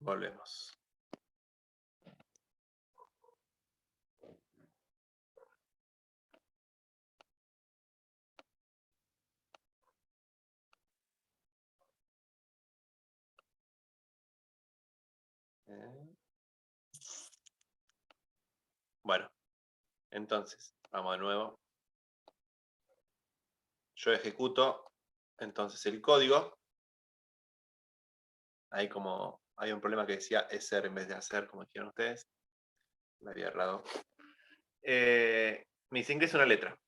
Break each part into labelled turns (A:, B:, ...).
A: volvemos. Bueno, entonces, vamos de nuevo. Yo ejecuto entonces el código. Ahí como hay un problema que decía ser en vez de hacer, como dijeron ustedes. Me había errado. Me dice ingresa una letra.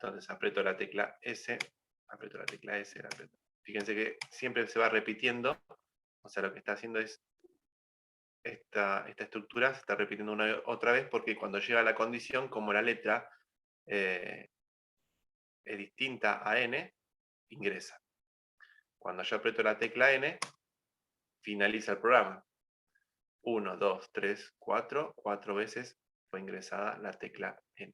A: Entonces aprieto la tecla S, aprieto la tecla S, la aprieto. Fíjense que siempre se va repitiendo. O sea, lo que está haciendo es esta estructura se está repitiendo una y otra vez porque cuando llega a la condición, como la letra es distinta a N, ingresa. Cuando yo aprieto la tecla N, finaliza el programa. 1, 2, 3, 4, 4 veces fue ingresada la tecla N.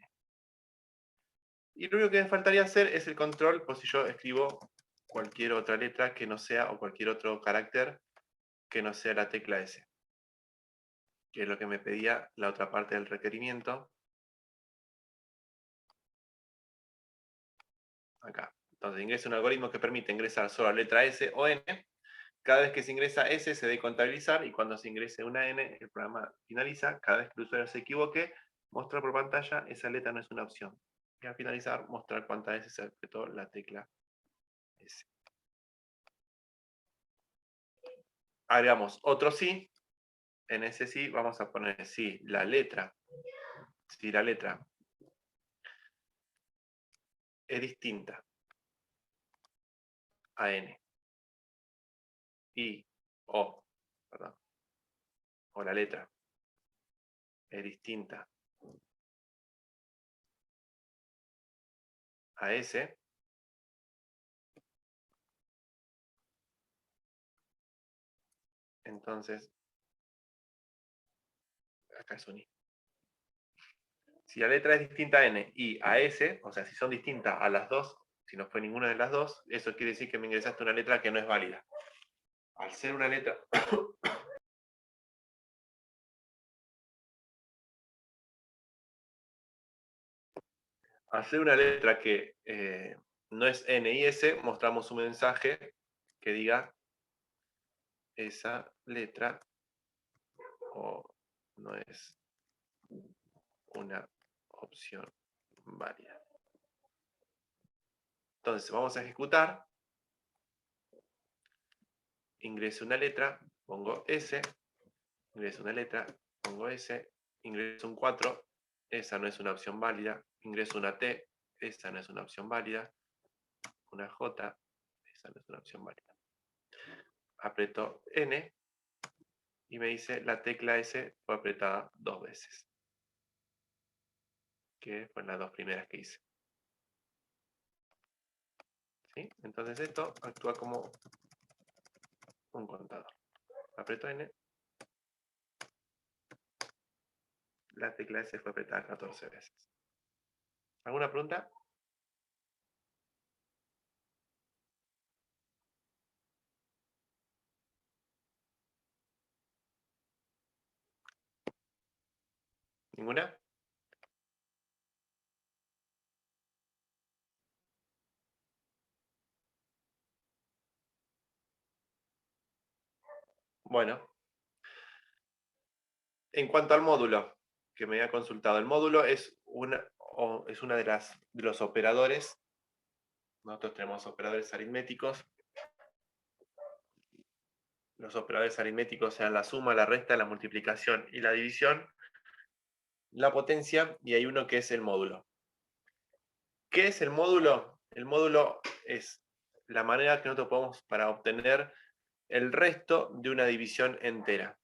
A: Y lo único que me faltaría hacer es el control por si yo escribo cualquier otra letra que no sea, o cualquier otro carácter que no sea la tecla S, que es lo que me pedía la otra parte del requerimiento. Acá. Entonces ingresa un algoritmo que permite ingresar solo la letra S o N. Cada vez que se ingresa S se debe contabilizar y cuando se ingrese una N, el programa finaliza. Cada vez que el usuario se equivoque, mostrar por pantalla, esa letra no es una opción. Y al finalizar, mostrar cuántas veces se apretó la tecla S. Agregamos otro sí. En ese sí vamos a poner si la letra es distinta a N o la letra es distinta a S, entonces acá es un I. Si la letra es distinta a N y a S, o sea, si son distintas a las dos, si no fue ninguna de las dos, eso quiere decir que me ingresaste una letra que no es válida. Al ser una letra... Al ser una letra que no es N y S, mostramos un mensaje que diga esa letra no es una opción válida. Entonces vamos a ejecutar. Ingreso una letra, pongo S. Ingreso una letra, pongo S. Ingreso un 4, esa no es una opción válida. Ingreso una T, esa no es una opción válida. Una J, esa no es una opción válida. Aprieto N y me dice la tecla S fue apretada 2 veces. Que fueron las dos primeras que hice. ¿Sí? Entonces esto actúa como un contador. Aprieto N. La tecla S fue apretada 14 veces. ¿Alguna pregunta? ¿Ninguna? Bueno. En cuanto al módulo que me había consultado, el módulo es una de los operadores. Nosotros tenemos operadores aritméticos. Los operadores aritméticos sean la suma, la resta, la multiplicación y la división, la potencia, y hay uno que es el módulo. ¿Qué es el módulo? El módulo es la manera que nosotros podemos para obtener el resto de una división entera.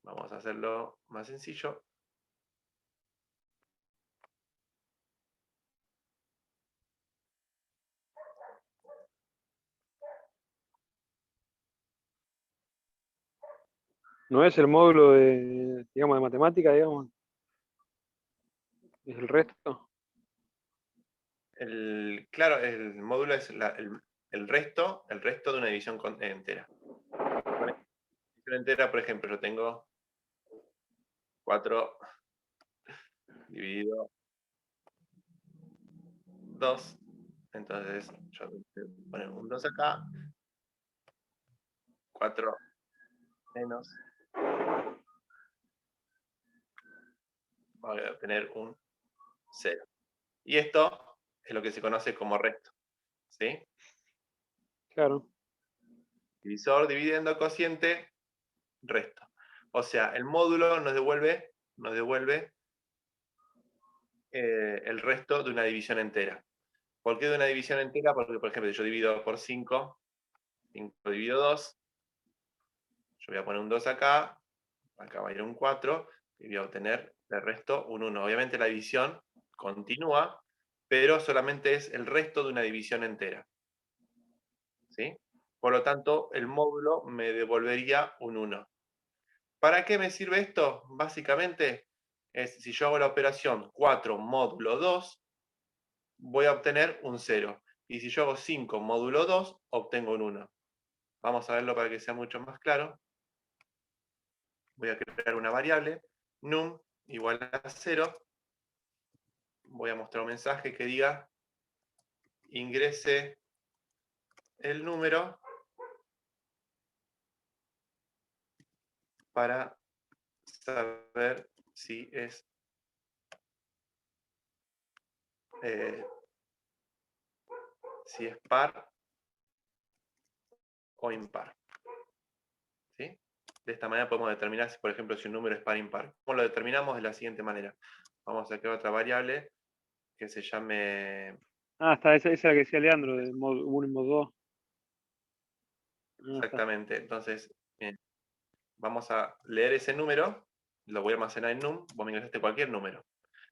A: Vamos a hacerlo más sencillo.
B: No es el módulo de, digamos, de matemática, digamos. Es el resto.
A: Claro, el módulo es el resto de una división entera. división entera, por ejemplo, yo tengo 4 dividido 2. Entonces, yo voy a poner un 2 acá. 4 menos. Voy a obtener un 0. Y esto es lo que se conoce como resto. ¿Sí?
B: Claro.
A: Divisor, dividendo, cociente, resto. O sea, el módulo nos devuelve el resto de una división entera. ¿Por qué de una división entera? Porque, por ejemplo, yo divido por 5, 5 divido 2, yo voy a poner un 2 acá va a ir un 4, y voy a obtener el resto un 1. Obviamente la división continúa, pero solamente es el resto de una división entera. ¿Sí? Por lo tanto, el módulo me devolvería un 1. ¿Para qué me sirve esto? Básicamente, es si yo hago la operación 4 módulo 2, voy a obtener un 0. Y si yo hago 5 módulo 2, obtengo un 1. Vamos a verlo para que sea mucho más claro. Voy a crear una variable, num igual a 0. Voy a mostrar un mensaje que diga ingrese el número para saber si es par o impar. ¿Sí? De esta manera podemos determinar, por ejemplo, si un número es par o impar. ¿Cómo lo determinamos? De la siguiente manera. Vamos a crear otra variable que se llame...
B: Esa es la que decía Leandro, de mod 1 y mod 2.
A: Exactamente. Entonces, bien, vamos a leer ese número, lo voy a almacenar en num, vos me ingresaste cualquier número.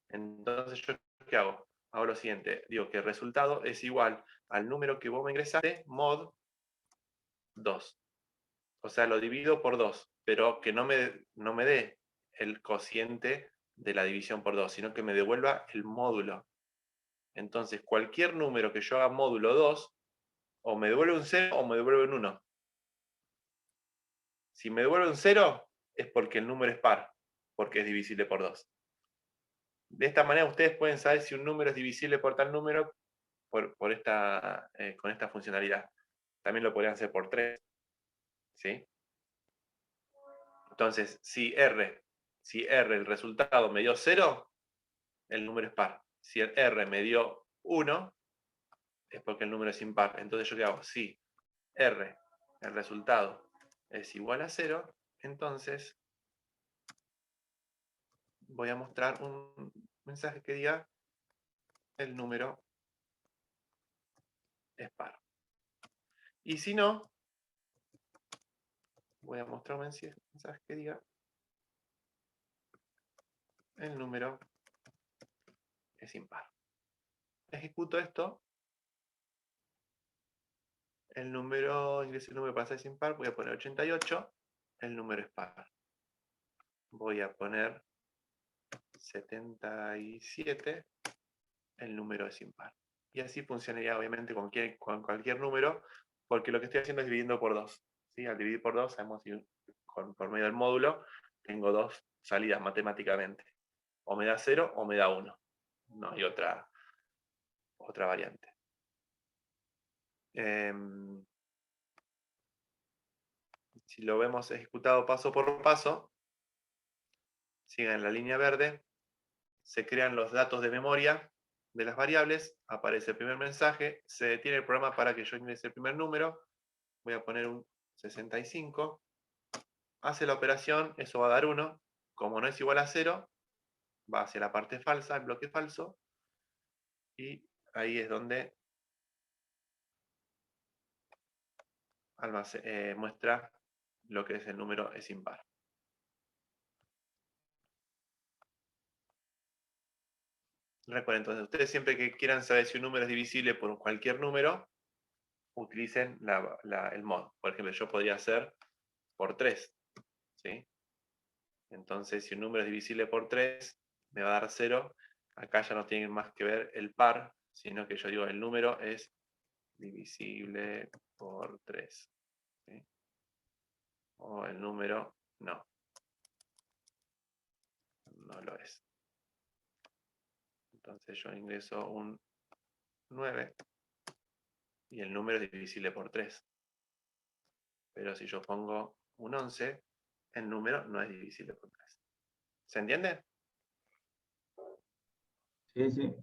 A: Entonces, ¿yo qué hago? Hago lo siguiente, digo que el resultado es igual al número que vos me ingresaste, mod 2. O sea, lo divido por 2, pero que no me dé el cociente de la división por 2, sino que me devuelva el módulo. Entonces, cualquier número que yo haga módulo 2, o me devuelve un 0 o me devuelve un 1. Si me devuelve un 0, es porque el número es par, porque es divisible por 2. De esta manera ustedes pueden saber si un número es divisible por tal número con esta funcionalidad. También lo podrían hacer por 3. ¿Sí? Entonces, si R el resultado me dio 0, el número es par. Si el R me dio 1, es porque el número es impar. Entonces, ¿yo qué hago? Si R, el resultado, es igual a 0, entonces voy a mostrar un mensaje que diga el número es par. Y si no, voy a mostrar un mensaje que diga el número es impar. Ejecuto esto. Ingreso el número para ser impar, voy a poner 88, el número es par. Voy a poner 77, el número es impar. Y así funcionaría obviamente con cualquier número, porque lo que estoy haciendo es dividiendo por 2. ¿Sí? Al dividir por 2, sabemos si por medio del módulo tengo 2 salidas matemáticamente. O me da 0 o me da 1. No hay otra variante. Si lo vemos ejecutado paso por paso, sigan la línea verde, se crean los datos de memoria de las variables, aparece el primer mensaje, se detiene el programa para que yo ingrese el primer número, voy a poner un 65, hace la operación, eso va a dar 1, como no es igual a 0, va hacia la parte falsa, el bloque falso, y ahí es donde muestra lo que es el número es impar. Recuerden, entonces, ustedes siempre que quieran saber si un número es divisible por cualquier número, utilicen el mod. Por ejemplo, yo podría hacer por 3. ¿Sí? Entonces, si un número es divisible por 3, me va a dar 0. Acá ya no tiene más que ver el par, sino que yo digo el número es divisible por 3. ¿Sí? o el número no. No lo es. Entonces yo ingreso un 9 y el número es divisible por 3. Pero si yo pongo un 11, el número no es divisible por 3. ¿Se entiende?
C: Sí, sí.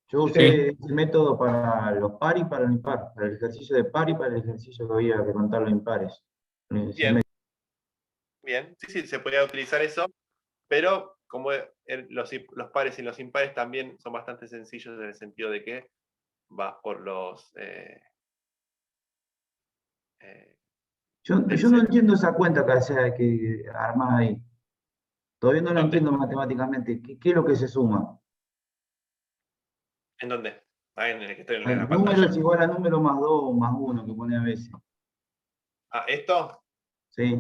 C: Yo
D: Sí.
C: usé ese método para los par y para el impar, para el ejercicio de par y para el ejercicio que había que contar los impares.
A: Bien. Bien, sí, se podía utilizar eso, pero como los pares y los impares también son bastante sencillos en el sentido de que vas por los...
C: Yo no entiendo esa cuenta que armás ahí. Todavía no lo
A: ¿Dónde?
C: entiendo matemáticamente. ¿Qué es lo que se suma?
A: ¿En dónde? Ah, en el que estoy en
C: El
A: la
C: número
A: pantalla.
C: es igual a número más 2 más 1 que pone a veces.
A: Ah, esto.
C: Sí.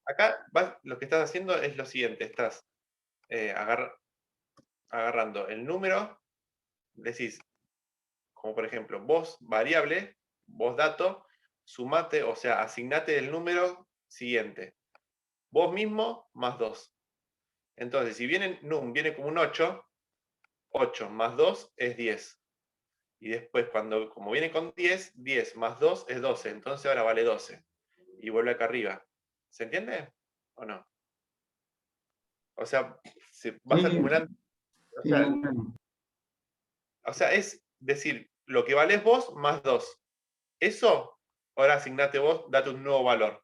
A: Acá lo que estás haciendo es lo siguiente. Estás agarrando el número, decís, como por ejemplo, vos variable, vos dato, sumate, o sea, asignate el número siguiente. Vos mismo más 2. Entonces, si viene num, viene como un 8, 8 más 2 es 10. Y después, como viene con 10, 10 más 2 es 12. Entonces ahora vale 12. Y vuelve acá arriba. ¿Se entiende? ¿O no? O sea, vas
C: Sí,
A: acumulando.
C: sí, más o menos.
A: O sea, es decir, lo que vales vos más 2. Eso, ahora asignate vos, date un nuevo valor.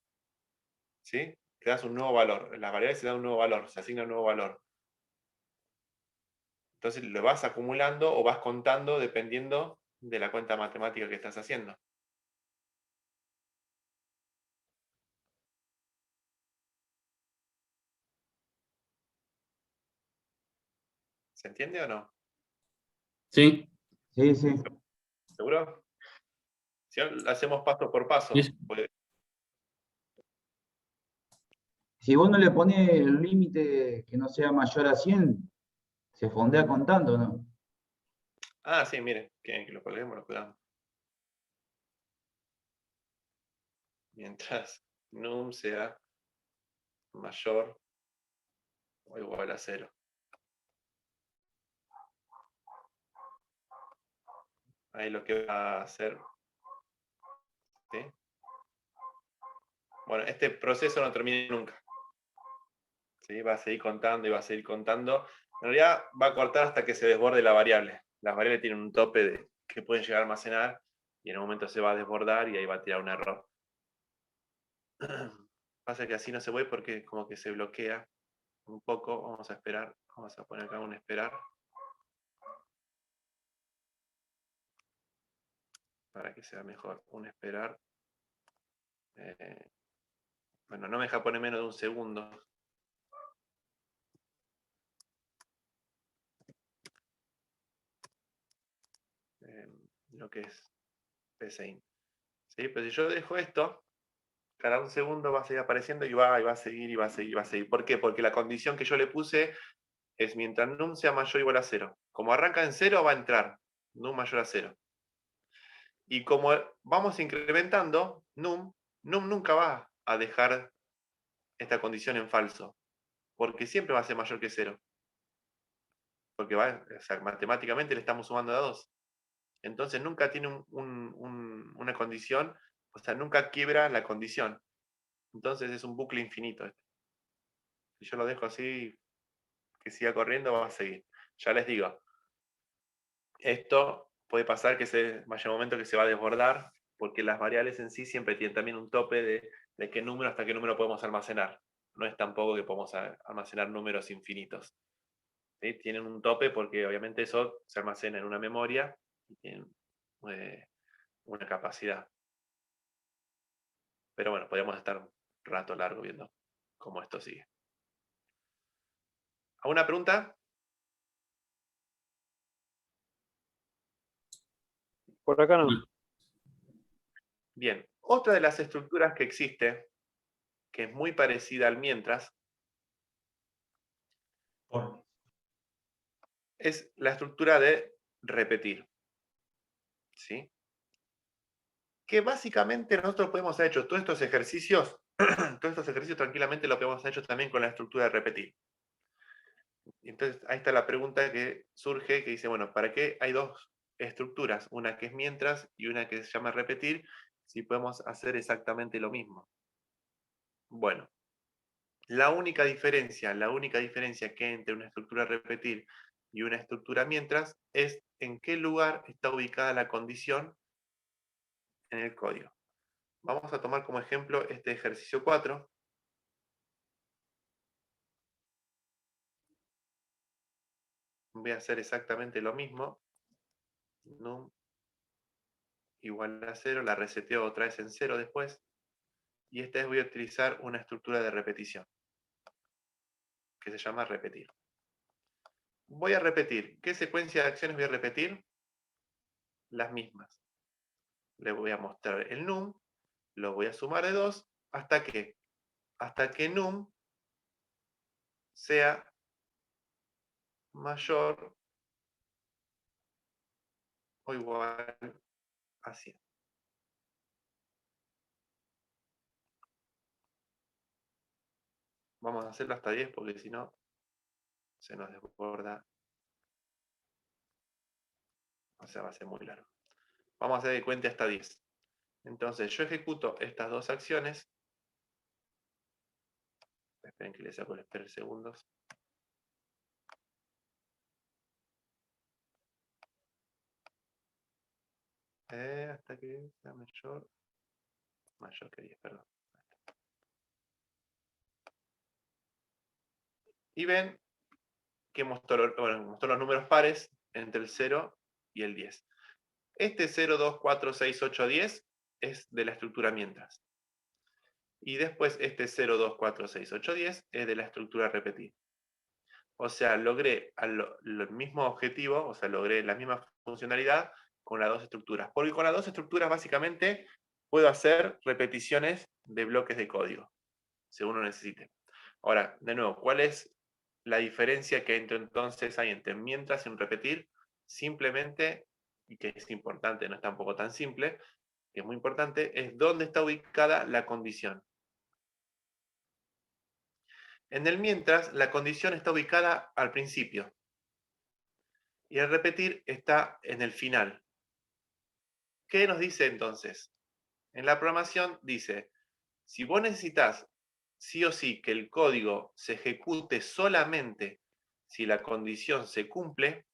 A: ¿Sí? Te das un nuevo valor. Las variables se dan un nuevo valor, se asigna un nuevo valor. Entonces lo vas acumulando o vas contando dependiendo de la cuenta matemática que estás haciendo. ¿Se entiende o no?
D: Sí.
C: Sí, sí.
A: ¿Seguro? Si no, lo hacemos paso por paso.
D: Sí.
C: Si vos no le ponés el límite que no sea mayor a 100, se fondea contando, ¿no?
A: Ah, sí, mire, que lo colguemos, lo cuidamos. Mientras num sea mayor o igual a 0. Ahí lo que va a hacer. ¿Sí? Bueno, este proceso no termina nunca. ¿Sí? Va a seguir contando y va a seguir contando. En realidad va a cortar hasta que se desborde la variable. Las variables tienen un tope que pueden llegar a almacenar y en un momento se va a desbordar y ahí va a tirar un error. Pasa que así no se puede porque como que se bloquea un poco. Vamos a esperar. Vamos a poner acá un esperar. Para que sea mejor. Un esperar. Bueno, no me deja poner menos de un segundo. Lo que es PSIN. ¿Sí? Pero si yo dejo esto, cada un segundo va a seguir apareciendo y va a seguir, y va a seguir, y va a seguir. ¿Por qué? Porque la condición que yo le puse es mientras num sea mayor o igual a 0. Como arranca en 0, va a entrar num mayor a 0. Y como vamos incrementando, num nunca va a dejar esta condición en falso, porque siempre va a ser mayor que 0. Porque o sea, matemáticamente le estamos sumando a 2. Entonces nunca tiene una condición, o sea, nunca quiebra la condición. Entonces es un bucle infinito. Si yo lo dejo así, que siga corriendo, va a seguir. Ya les digo, esto puede pasar que vaya un momento que se va a desbordar, porque las variables en sí siempre tienen también un tope de qué número hasta qué número podemos almacenar. No es tampoco que podemos almacenar números infinitos. ¿Sí? Tienen un tope porque obviamente eso se almacena en una memoria y tienen una capacidad. Pero bueno, podríamos estar un rato largo viendo cómo esto sigue. ¿Alguna pregunta?
B: Por acá no.
A: Bien, otra de las estructuras que existe, que es muy parecida al mientras, es la estructura de repetir. ¿Sí? Que básicamente nosotros podemos haber hecho todos estos ejercicios todos estos ejercicios tranquilamente lo podemos haber hecho también con la estructura de repetir. Entonces, ahí está la pregunta que surge, que dice, bueno, ¿para qué hay dos estructuras? Una que es mientras y una que se llama repetir, si podemos hacer exactamente lo mismo. Bueno, la única diferencia que hay entre una estructura repetir y una estructura mientras es en qué lugar está ubicada la condición en el código. Vamos a tomar como ejemplo este ejercicio 4. Voy a hacer exactamente lo mismo. Num igual a 0, la reseteo otra vez en 0 después. Y esta vez voy a utilizar una estructura de repetición, que se llama repetir. Voy a repetir. ¿Qué secuencia de acciones voy a repetir? Las mismas. Le voy a mostrar el num, lo voy a sumar de 2, ¿hasta qué? Hasta que num sea mayor o igual a 100. Vamos a hacerlo hasta 10 porque si no se nos desborda. O sea, va a ser muy largo. Vamos a hacer que cuente hasta 10. Entonces yo ejecuto estas dos acciones. Esperen que les saco el espera segundos. Hasta que sea mayor que 10, perdón. Y ven que mostró los números pares entre el 0 y el 10. Este 0, 2, 4, 6, 8, 10 es de la estructura mientras. Y después este 0, 2, 4, 6, 8, 10 es de la estructura repetir. O sea, logré el mismo objetivo, o sea, logré la misma funcionalidad con las dos estructuras. Porque con las dos estructuras básicamente puedo hacer repeticiones de bloques de código, según lo necesite. Ahora, de nuevo, ¿cuál es la diferencia que entonces hay entre mientras y un repetir? Simplemente, y que es importante, no es tampoco tan simple, que es muy importante, es dónde está ubicada la condición. En el mientras, la condición está ubicada al principio. Y el repetir está en el final. ¿Qué nos dice entonces? En la programación dice, si vos necesitas sí o sí que el código se ejecute solamente si la condición se cumple,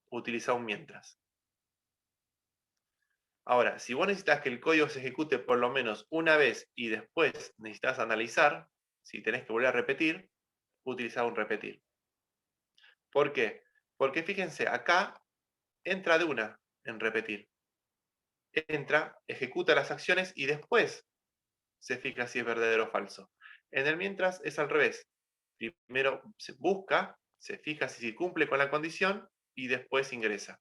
A: utiliza un mientras. Ahora, si vos necesitas que el código se ejecute por lo menos una vez y después necesitas analizar, si tenés que volver a repetir, utiliza un repetir. ¿Por qué? Porque fíjense, acá entra de una en repetir. Entra, ejecuta las acciones y después se fija si es verdadero o falso. En el mientras es al revés. Primero se busca, se fija si cumple con la condición y después ingresa.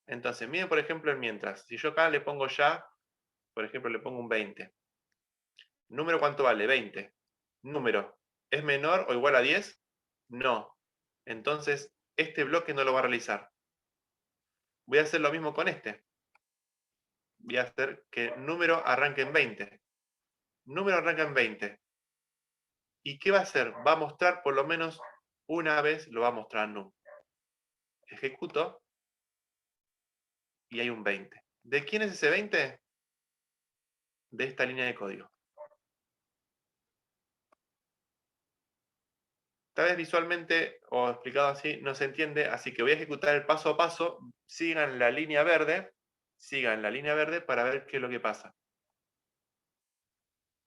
A: Entonces, miren por ejemplo el mientras. Si yo acá le pongo ya, por ejemplo le pongo un 20. ¿Número cuánto vale? 20. Número, ¿es menor o igual a 10? No. Entonces, este bloque no lo va a realizar. Voy a hacer lo mismo con este. Voy a hacer que número arranque en 20. Número arranca en 20. ¿Y qué va a hacer? Va a mostrar por lo menos una vez, lo va a mostrar num. Ejecuto y hay un 20. ¿De quién es ese 20? De esta línea de código. Tal vez visualmente o explicado así no se entiende, así que voy a ejecutar el paso a paso. Sigan la línea verde para ver qué es lo que pasa.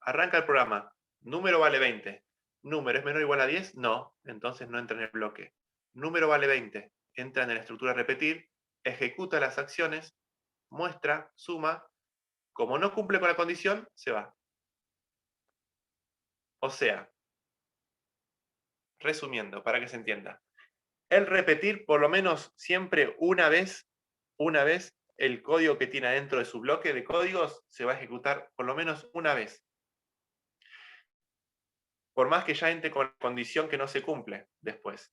A: Arranca el programa. Número vale 20. ¿Número es menor o igual a 10? No, entonces no entra en el bloque. Número vale 20. Entra en la estructura repetir, ejecuta las acciones, muestra, suma. Como no cumple con la condición, se va. O sea, resumiendo, para que se entienda. El repetir por lo menos siempre una vez, el código que tiene adentro de su bloque de códigos se va a ejecutar por lo menos una vez. Por más que ya entre con condición que no se cumple después.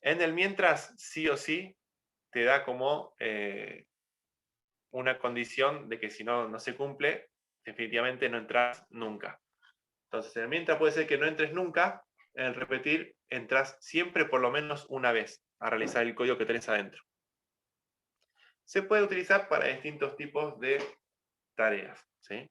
A: En el mientras, sí o sí, te da como una condición de que si no se cumple, definitivamente no entras nunca. Entonces, en el mientras puede ser que no entres nunca, en el repetir entras siempre por lo menos una vez a realizar el código que tenés adentro. Se puede utilizar para distintos tipos de tareas, ¿sí?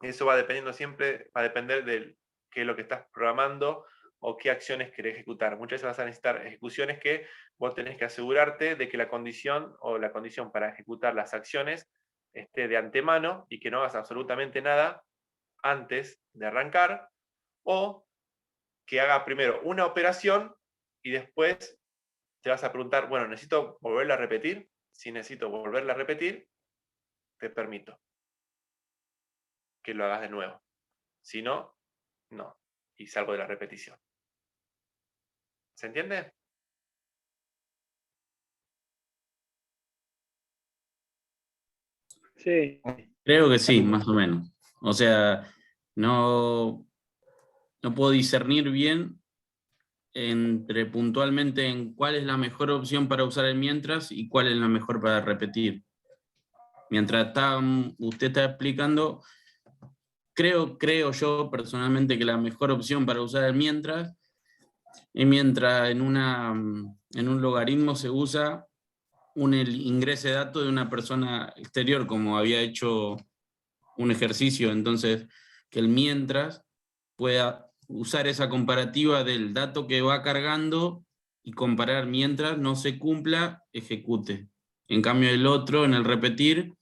A: Eso va dependiendo siempre, va a depender de qué es lo que estás programando o qué acciones querés ejecutar. Muchas veces vas a necesitar ejecuciones que vos tenés que asegurarte de que la condición o la condición para ejecutar las acciones esté de antemano y que no hagas absolutamente nada antes de arrancar, o que haga primero una operación y después te vas a preguntar, bueno, ¿necesito volverla a repetir? Si necesito volverla a repetir, te permito que lo hagas de nuevo. Si no, no. Y salgo de la repetición. ¿Se entiende?
B: Sí,
D: Creo que sí, más o menos. O sea, no, no puedo discernir bien entre puntualmente en cuál es la mejor opción para usar el mientras y cuál es la mejor para repetir. Mientras usted está explicando, creo yo personalmente que la mejor opción para usar el mientras es mientras en un logaritmo se usa el ingreso de datos de una persona exterior, como había hecho un ejercicio, entonces que el mientras pueda usar esa comparativa del dato que va cargando y comparar mientras no se cumpla, ejecute. En cambio el otro, en el repetir,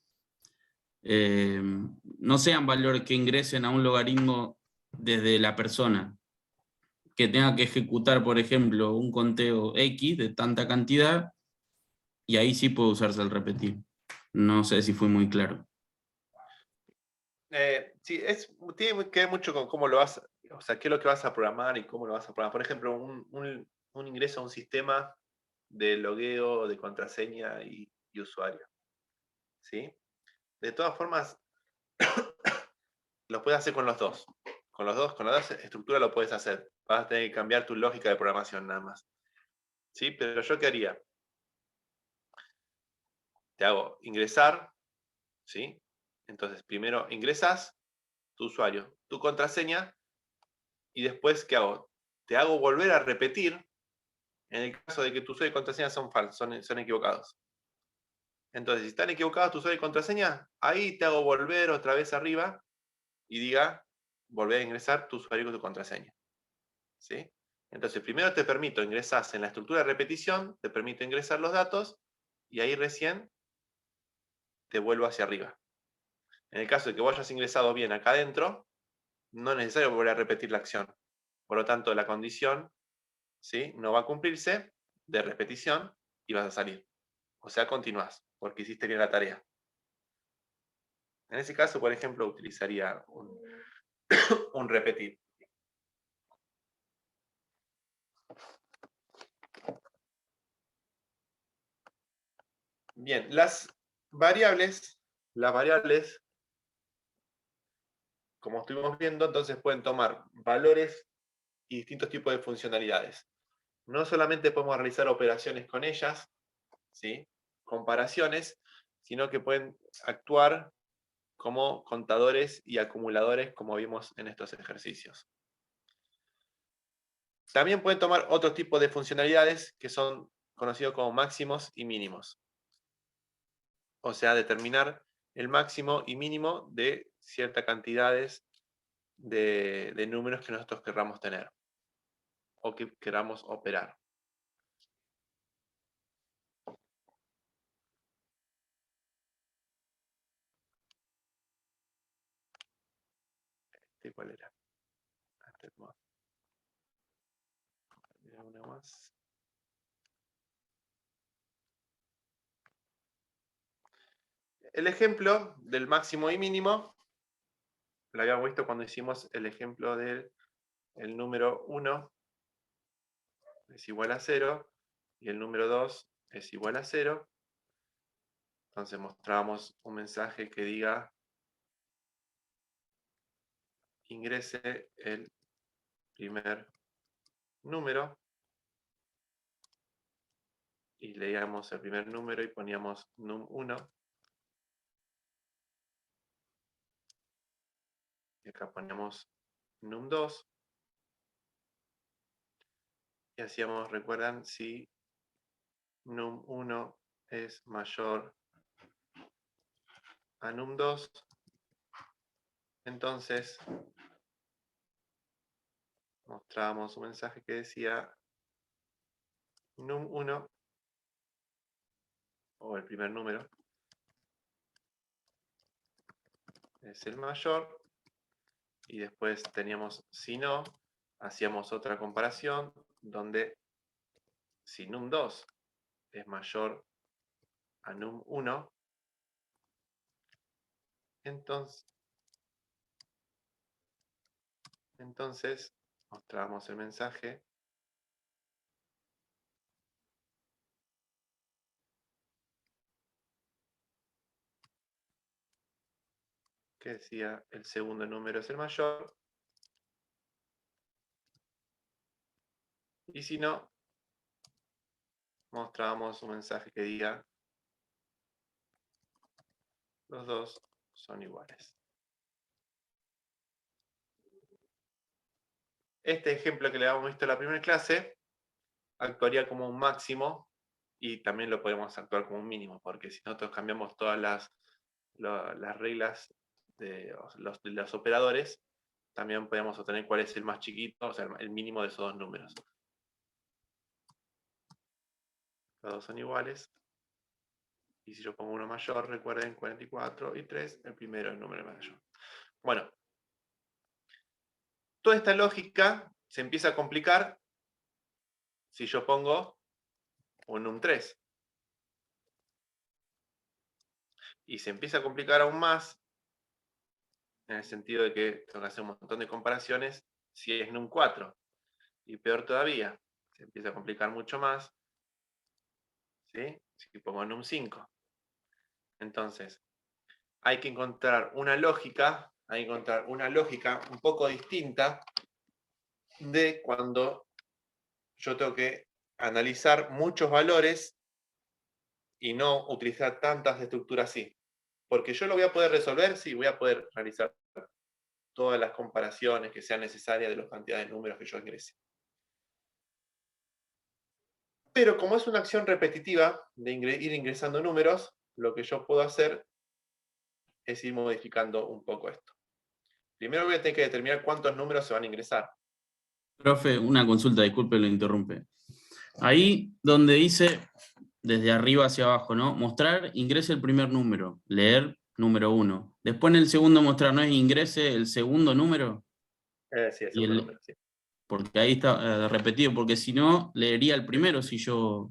D: no sean valores que ingresen a un logaritmo desde la persona, que tenga que ejecutar, por ejemplo, un conteo X de tanta cantidad, y ahí sí puede usarse el repetir. No sé si fue muy claro.
A: Sí, tiene que ver mucho con cómo lo vas, o sea, qué es lo que vas a programar y cómo lo vas a programar. Por ejemplo, un ingreso a un sistema de logueo, de contraseña y usuario. ¿Sí? De todas formas, lo puedes hacer con los dos. Con las dos estructuras lo puedes hacer. Vas a tener que cambiar tu lógica de programación nada más. ¿Sí? Pero yo qué haría. Te hago ingresar, ¿sí? Entonces, primero ingresas tu usuario, tu contraseña, y después, ¿qué hago? Te hago volver a repetir en el caso de que tu usuario y contraseña son falsos, son equivocados. Entonces, si están equivocados tu usuario y contraseña, ahí te hago volver otra vez arriba y diga, volver a ingresar tu usuario y tu contraseña. ¿Sí? Entonces, primero te permito ingresar en la estructura de repetición, te permito ingresar los datos, y ahí recién te vuelvo hacia arriba. En el caso de que vos hayas ingresado bien acá adentro, no es necesario volver a repetir la acción. Por lo tanto, la condición, ¿sí?, no va a cumplirse de repetición y vas a salir. O sea, continúas, porque hiciste bien la tarea. En ese caso, por ejemplo, utilizaría un repetir. Bien, las variables, como estuvimos viendo, entonces pueden tomar valores y distintos tipos de funcionalidades. No solamente podemos realizar operaciones con ellas, ¿sí?, comparaciones, sino que pueden actuar como contadores y acumuladores, como vimos en estos ejercicios. También pueden tomar otro tipo de funcionalidades que son conocidos como máximos y mínimos. O sea, determinar el máximo y mínimo de ciertas cantidades de números que nosotros querramos tener o que queramos operar. ¿Cuál era? Una más. El ejemplo del máximo y mínimo lo habíamos visto cuando hicimos el ejemplo del número 1 es igual a 0 y el número 2 es igual a 0. Entonces mostramos un mensaje que diga ingrese el primer número y leíamos el primer número y poníamos num1. Y acá ponemos num2. Y hacíamos, recuerdan, si num1 es mayor a num2, entonces mostrábamos un mensaje que decía num1, o el primer número, es el mayor, y después teníamos si no, hacíamos otra comparación donde si num2 es mayor a num1, entonces mostrábamos el mensaje que decía el segundo número es el mayor, y si no, mostrábamos un mensaje que diga los dos son iguales. Este ejemplo que le habíamos visto en la primera clase actuaría como un máximo y también lo podemos actuar como un mínimo, porque si nosotros cambiamos todas las reglas de los operadores, también podemos obtener cuál es el más chiquito, o sea, el mínimo de esos dos números. Los dos son iguales. Y si yo pongo uno mayor, recuerden 44 y 3, el primero es el número mayor. Bueno, toda esta lógica se empieza a complicar si yo pongo un num3. Y se empieza a complicar aún más, en el sentido de que tengo que hacer un montón de comparaciones, si es num4. Y peor todavía, se empieza a complicar mucho más, ¿sí? Si pongo num5. Entonces, hay que encontrar una lógica, un poco distinta de cuando yo tengo que analizar muchos valores y no utilizar tantas estructuras así. Porque yo lo voy a poder resolver, sí, voy a poder realizar todas las comparaciones que sean necesarias de las cantidades de números que yo ingrese. Pero como es una acción repetitiva de ir ingresando números, lo que yo puedo hacer es ir modificando un poco esto. Primero voy a tener que determinar cuántos números se van a ingresar.
D: Profe, una consulta, disculpe, lo interrumpe. Ahí donde dice, desde arriba hacia abajo, ¿no? Mostrar, ingrese el primer número, leer número 1. Después en el segundo mostrar, ¿no es ingrese el segundo número?
A: Sí, el segundo número, sí.
D: Porque ahí está repetido, porque si no, leería el primero si yo...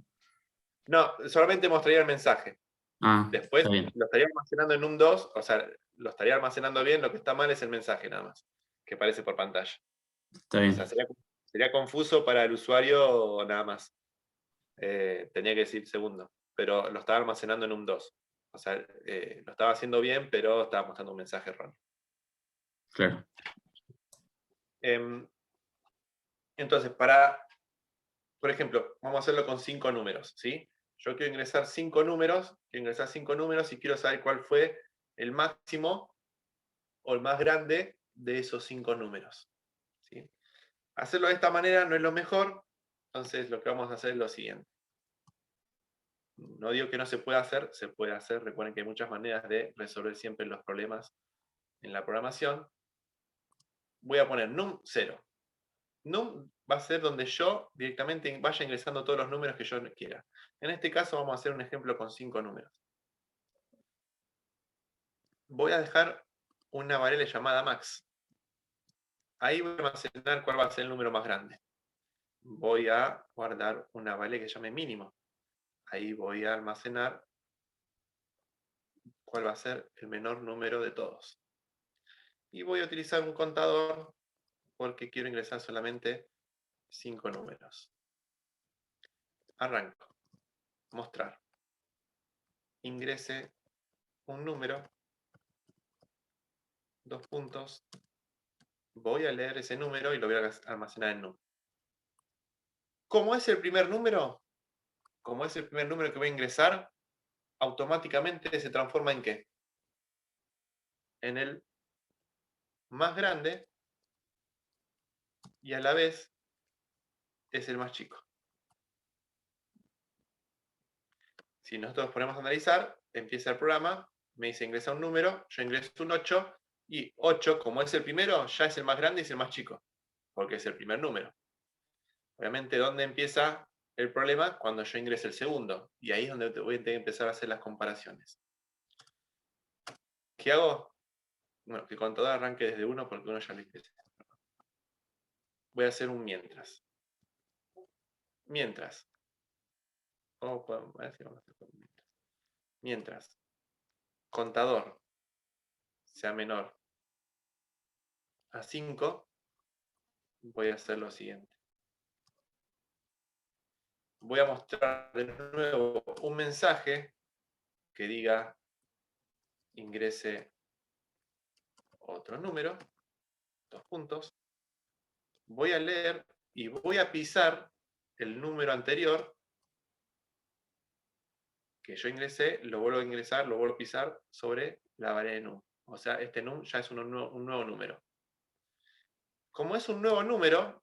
A: No, solamente mostraría el mensaje.
D: Ah,
A: Después
D: está bien.
A: lo estaría almacenando en num2, o sea, lo estaría almacenando bien, lo que está mal es el mensaje nada más, que aparece por pantalla.
D: Está bien.
A: O sea, sería confuso para el usuario nada más. Tenía que decir segundo, pero lo estaba almacenando en num2. O sea, lo estaba haciendo bien, pero estaba mostrando un mensaje erróneo.
D: Claro.
A: Entonces, por ejemplo, vamos a hacerlo con 5 números, ¿sí? Yo quiero ingresar 5 números, y quiero saber cuál fue el máximo o el más grande de esos 5 números, ¿sí? Hacerlo de esta manera no es lo mejor, entonces lo que vamos a hacer es lo siguiente. No digo que no se pueda hacer, se puede hacer. Recuerden que hay muchas maneras de resolver siempre los problemas en la programación. Voy a poner num0. Num va a ser donde yo directamente vaya ingresando todos los números que yo quiera. En este caso vamos a hacer un ejemplo con 5 números. Voy a dejar una variable llamada max. Ahí voy a almacenar cuál va a ser el número más grande. Voy a guardar una variable que llame mínimo. Ahí voy a almacenar cuál va a ser el menor número de todos. Y voy a utilizar un contador porque quiero ingresar solamente 5 números. Arranco. Mostrar. Ingrese un número. 2 puntos. Voy a leer ese número y lo voy a almacenar en num. Como es el primer número, que voy a ingresar, automáticamente se transforma en ¿qué? En el más grande y a la vez es el más chico. Si nosotros ponemos a analizar, empieza el programa, me dice ingresa un número, yo ingreso un 8, y 8, como es el primero, ya es el más grande y es el más chico, porque es el primer número. Obviamente, ¿dónde empieza el problema? Cuando yo ingrese el segundo, y ahí es donde voy a tener que empezar a hacer las comparaciones. ¿Qué hago? Bueno, que contador arranque desde 1 porque 1 ya lo hice. Voy a hacer un mientras. Mientras. Mientras contador sea menor a 5, voy a hacer lo siguiente. Voy a mostrar de nuevo un mensaje que diga ingrese otro número, 2 puntos. Voy a leer y voy a pisar el número anterior que yo ingresé, lo vuelvo a ingresar, lo vuelvo a pisar sobre la variable num. O sea, este num ya es un nuevo número. Como es un nuevo número,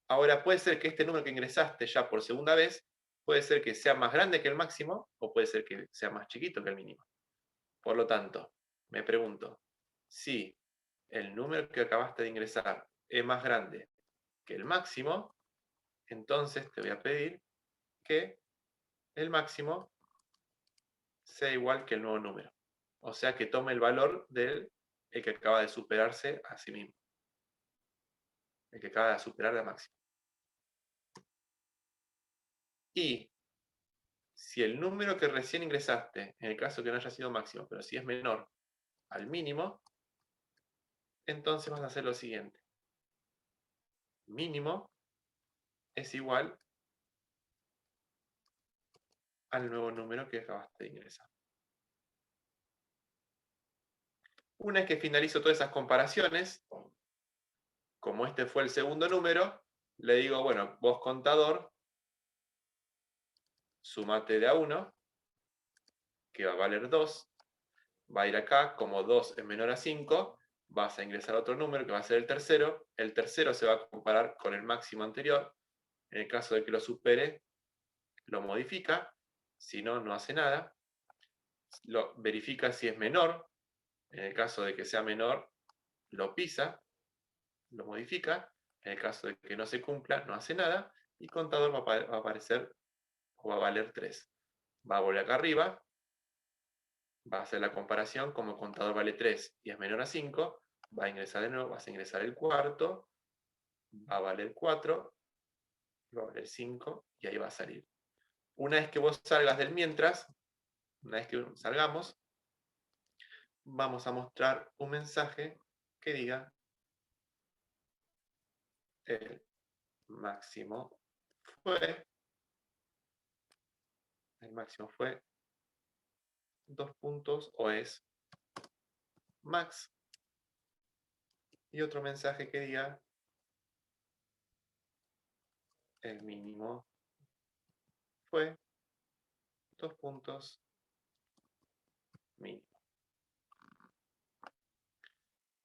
A: ahora puede ser que este número que ingresaste ya por segunda vez, puede ser que sea más grande que el máximo o puede ser que sea más chiquito que el mínimo. Por lo tanto, me pregunto, si el número que acabaste de ingresar es más grande que el máximo, entonces te voy a pedir que el máximo sea igual que el nuevo número. O sea, que tome el valor del que acaba de superarse a sí mismo. El que acaba de superar al máximo. Y si el número que recién ingresaste, en el caso que no haya sido máximo, pero si es menor al mínimo, entonces vas a hacer lo siguiente. Mínimo es igual al nuevo número que acabaste de ingresar. Una vez que finalizo todas esas comparaciones, como este fue el segundo número, le digo, bueno, vos contador, sumate de a 1, que va a valer 2, va a ir acá, como 2 es menor a 5, vas a ingresar otro número que va a ser el tercero se va a comparar con el máximo anterior, en el caso de que lo supere, lo modifica, si no, no hace nada, lo verifica si es menor, en el caso de que sea menor, lo pisa, lo modifica, en el caso de que no se cumpla, no hace nada, y contador va a aparecer o va a valer 3. Va a volver acá arriba, va a hacer la comparación, como contador vale 3 y es menor a 5, va a ingresar de nuevo, vas a ingresar el cuarto, va a valer 4, va a valer 5, y ahí va a salir. Una vez que vos salgas del mientras, una vez que salgamos, vamos a mostrar un mensaje que diga el máximo fue 2 puntos o es max, y otro mensaje que diga el mínimo fue 2 puntos mínimo.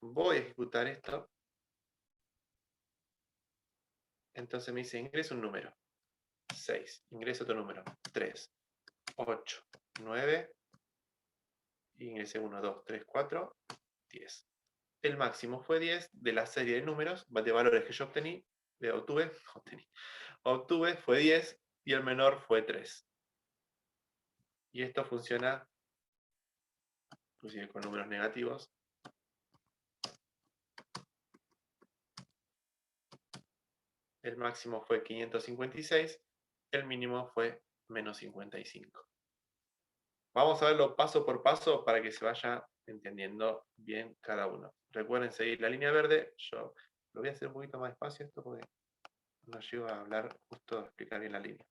A: Voy a ejecutar esto. Entonces me dice, ingresa un número. 6. Ingreso otro número. 3. 8. 9. Ingresé 1, 2, 3, 4. 10. El máximo fue 10 de la serie de números, de valores que yo obtuve fue 10 y el menor fue 3. Y esto funciona inclusive con números negativos. El máximo fue 556, el mínimo fue menos 55. Vamos a verlo paso por paso para que se vaya entendiendo bien cada uno. Recuerden seguir la línea verde. Yo lo voy a hacer un poquito más despacio esto porque no llego a hablar justo a explicar bien la línea.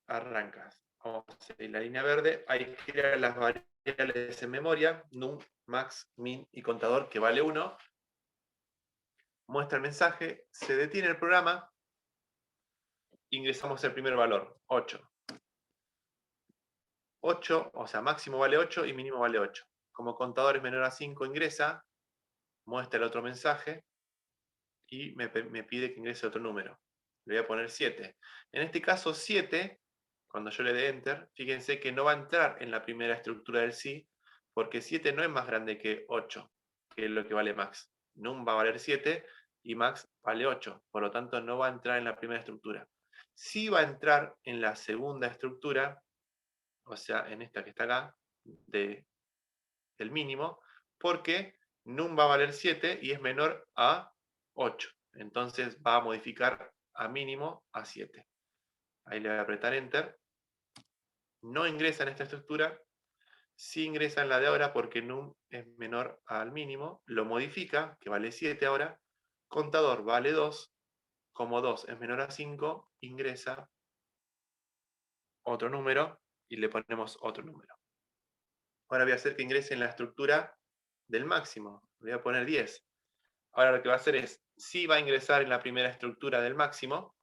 A: Arrancas. Vamos a seguir la línea verde. Hay que crear las variables en memoria, num, max, min y contador, que vale 1. Muestra el mensaje, se detiene el programa, ingresamos el primer valor, 8. 8, o sea, máximo vale 8 y mínimo vale 8. como contador es menor a 5, ingresa, muestra el otro mensaje y me pide que ingrese otro número. Le voy a poner 7. En este caso 7, cuando yo le dé Enter, fíjense que no va a entrar en la primera estructura del sí, porque 7 no es más grande que 8, que es lo que vale max. Num va a valer 7 y max vale 8, por lo tanto no va a entrar en la primera estructura. Sí va a entrar en la segunda estructura, o sea, en esta que está acá, del mínimo, porque num va a valer 7 y es menor a 8. Entonces va a modificar a mínimo a 7. Ahí le voy a apretar Enter. No ingresa en esta estructura, sí ingresa en la de ahora porque num es menor al mínimo, lo modifica, que vale 7 ahora, contador vale 2, como 2 es menor a 5, ingresa otro número y le ponemos otro número. Ahora voy a hacer que ingrese en la estructura del máximo, voy a poner 10. Ahora lo que va a hacer es, sí va a ingresar en la primera estructura del máximo.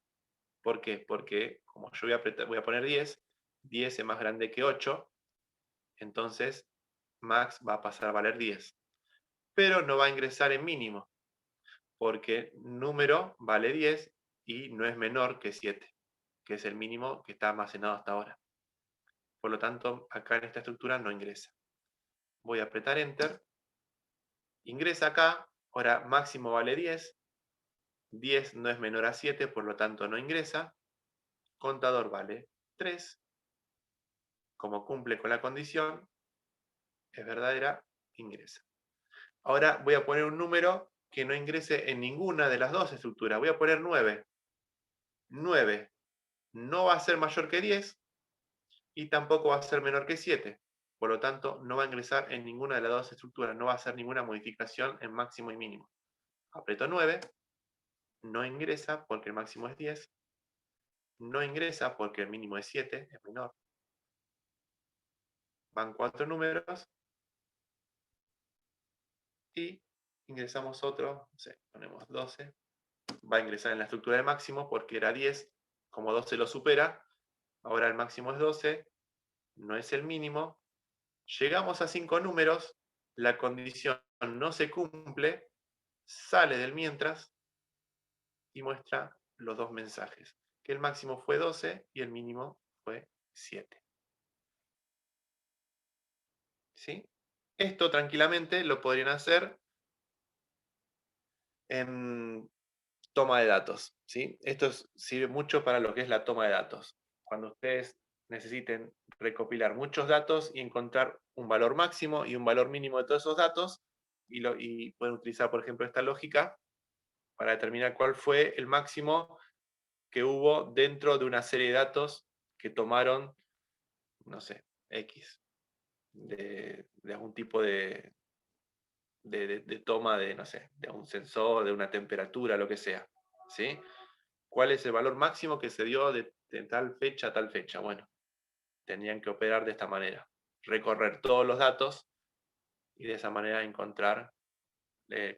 A: ¿Por qué? Porque como yo voy a poner 10, 10 es más grande que 8, entonces max va a pasar a valer 10. Pero no va a ingresar en mínimo, porque número vale 10 y no es menor que 7, que es el mínimo que está almacenado hasta ahora. Por lo tanto, acá en esta estructura no ingresa. Voy a apretar Enter. Ingresa acá, ahora máximo vale 10. 10 no es menor a 7, por lo tanto no ingresa. Contador vale 3. Como cumple con la condición, es verdadera, ingresa. Ahora voy a poner un número que no ingrese en ninguna de las dos estructuras. Voy a poner 9. 9 no va a ser mayor que 10 y tampoco va a ser menor que 7. Por lo tanto, no va a ingresar en ninguna de las dos estructuras. No va a hacer ninguna modificación en máximo y mínimo. Aprieto 9. No ingresa porque el máximo es 10. No ingresa porque el mínimo es 7, es menor. Van 4 números. Y ingresamos otro, no sé, ponemos 12. Va a ingresar en la estructura de máximo porque era 10. Como 12 lo supera, ahora el máximo es 12. No es el mínimo. Llegamos a 5 números. La condición no se cumple. Sale del mientras y muestra los dos mensajes. Que el máximo fue 12 y el mínimo fue 7. ¿Sí? Esto tranquilamente lo podrían hacer en toma de datos. ¿Sí? Esto sirve mucho para lo que es la toma de datos. Cuando ustedes necesiten recopilar muchos datos y encontrar un valor máximo y un valor mínimo de todos esos datos, y pueden utilizar, por ejemplo, esta lógica para determinar cuál fue el máximo que hubo dentro de una serie de datos que tomaron, no sé, X, de algún tipo de toma de, no sé, de un sensor, de una temperatura, lo que sea. ¿Sí? ¿Cuál es el valor máximo que se dio de tal fecha a tal fecha? Bueno, tenían que operar de esta manera. Recorrer todos los datos y de esa manera encontrar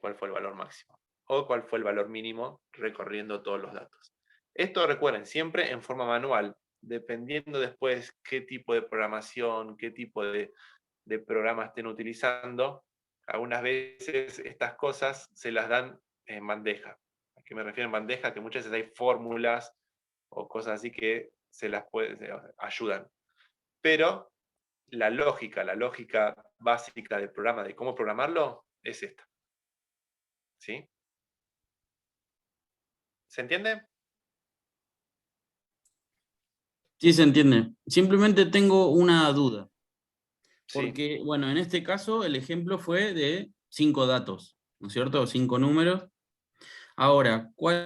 A: cuál fue el valor máximo. O cuál fue el valor mínimo recorriendo todos los datos. Esto recuerden, siempre en forma manual, dependiendo después qué tipo de programación, qué tipo de programa estén utilizando. Algunas veces estas cosas se las dan en bandeja. ¿A qué me refiero en bandeja? Que muchas veces hay fórmulas o cosas así que se ayudan. Pero la lógica básica del programa, de cómo programarlo, es esta. ¿Sí? ¿Se entiende?
D: Sí, se entiende. Simplemente tengo una duda.
A: Sí.
D: Porque, bueno, en este caso el ejemplo fue de 5 datos, ¿no es cierto? 5 números. Ahora, ¿cuál